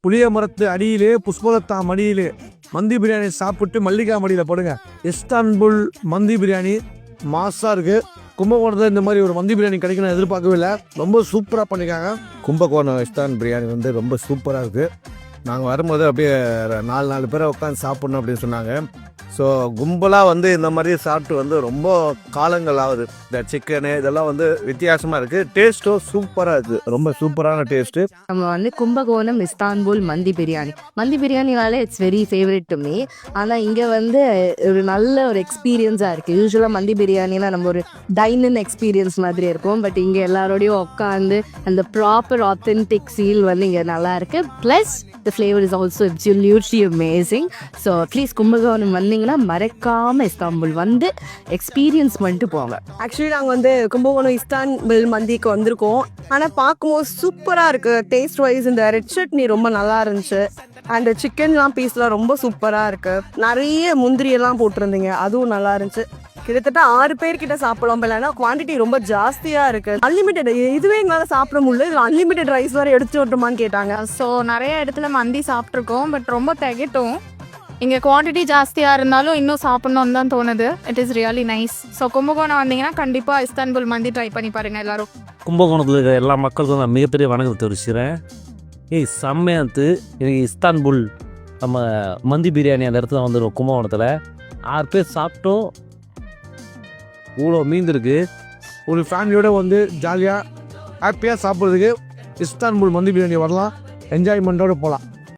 புளிய மரத்து அடியிலே புஷ்பலத்தா மடியிலே மந்தி பிரியாணி சாப்பிட்டு மல்லிகா மடியில் போடுங்க. இஸ்தான்புல் மந்தி பிரியாணி மாசாக இருக்குது. கும்பகோணத்தில் இந்த மாதிரி ஒரு மந்தி பிரியாணி கிடைக்கணும் எதிர்பார்க்கவே இல்லை. ரொம்ப சூப்பராக பண்ணியிருக்காங்க. கும்பகோணம் இஸ்தான் பிரியாணி வந்து ரொம்ப சூப்பராக இருக்குது. நாங்கள் வரும்போது அப்படியே 4 பேரை உட்காந்து சாப்பிட்ணும் அப்படின்னு சொன்னாங்க. ஸோ கும்பலாக வந்து இந்த மாதிரி சாப்பிட்டு வந்து ரொம்ப காலங்கள் ஆகுது. இந்த சிக்கனு இதெல்லாம் வந்து வித்தியாசமாக இருக்குது. டேஸ்ட்டும் சூப்பராக இருக்குது. ரொம்ப சூப்பரான டேஸ்ட்டு. நம்ம வந்து கும்பகோணம் இஸ்தான்புல் மந்தி பிரியாணினாலே it's very favourite to me. ஆனால் இங்கே வந்து ஒரு நல்ல ஒரு எக்ஸ்பீரியன்ஸாக இருக்குது. யூஸ்வலாக மந்தி பிரியாணினா நம்ம ஒரு டைனிங் எக்ஸ்பீரியன்ஸ் மாதிரி இருக்கும். பட் இங்கே எல்லாரோடையும் உட்காந்து அந்த ப்ராப்பர் ஆத்தென்டிக் ஃபீல் வந்து இங்கே நல்லா இருக்குது. Plus the flavour is also absolutely amazing. So please Kumbakonam வந்தீங்கன்னா மறக்காமல் இஸ்தான்புல் வந்து எக்ஸ்பீரியன்ஸ் பண்ணிட்டு போங்க. ஆக்சுவலி நாங்கள் வந்து கும்பகோணம் இஸ்தான்புல் மந்திக்கு வந்திருக்கோம். ஆனால் பார்க்கும்போது சூப்பராக இருக்குது. டேஸ்ட் வைஸ் இந்த ரெட் சட்னி ரொம்ப நல்லா இருந்துச்சு. அண்ட் சிக்கன்லாம் பீஸ்லாம் ரொம்ப சூப்பராக இருக்குது. நிறைய முந்திரியெல்லாம் போட்டிருந்தீங்க, அதுவும் நல்லா இருந்துச்சு. கிட்டத்தட்ட 6 பேர்கிட்ட சாப்பிடலாம். இல்லைன்னா குவான்டிட்டி ரொம்ப ஜாஸ்தியாக இருக்குது. அன்லிமிட்டெட் இதுவே எங்களால் சாப்பிட முடியல. இதில் அன்லிமிட்டெட் ரைஸ் வேறு எடுத்துட்டு வரட்டுமான்னு கேட்டாங்க. ஸோ நிறைய இடத்துல மந்தி சாப்பிட்ருக்கோம். பட் ரொம்ப திகட்டும். இங்கே குவான்டிட்டி ஜாஸ்தியாக இருந்தாலும் இன்னும் சாப்பிட்ணுன்னு தான் தோணுது. It is really nice. So Kumbakonam வந்தீங்கன்னா கண்டிப்பாக இஸ்தான்புல் மந்தி ட்ரை பண்ணி பாருங்கள் எல்லாரும். கும்பகோணத்தில் இருக்கிற எல்லா மக்களுக்கும் நான் மிகப்பெரிய வணக்கத்தை தெரிவிச்சுக்கிறேன். செம்மையாத்து எனக்கு இஸ்தான்புல் நம்ம மந்தி பிரியாணி அந்த இடத்துல வந்துடும். கும்பகோணத்தில் 6 பேர் சாப்பிட்டோம். இவ்வளோ மீந்திருக்கு. ஒரு ஃபேமிலியோடு வந்து ஜாலியாக ஹாப்பியாக சாப்பிட்றதுக்கு இஸ்தான்புல் மந்தி பிரியாணி வரலாம். என்ஜாய்மெண்ட்டோடு போகலாம்.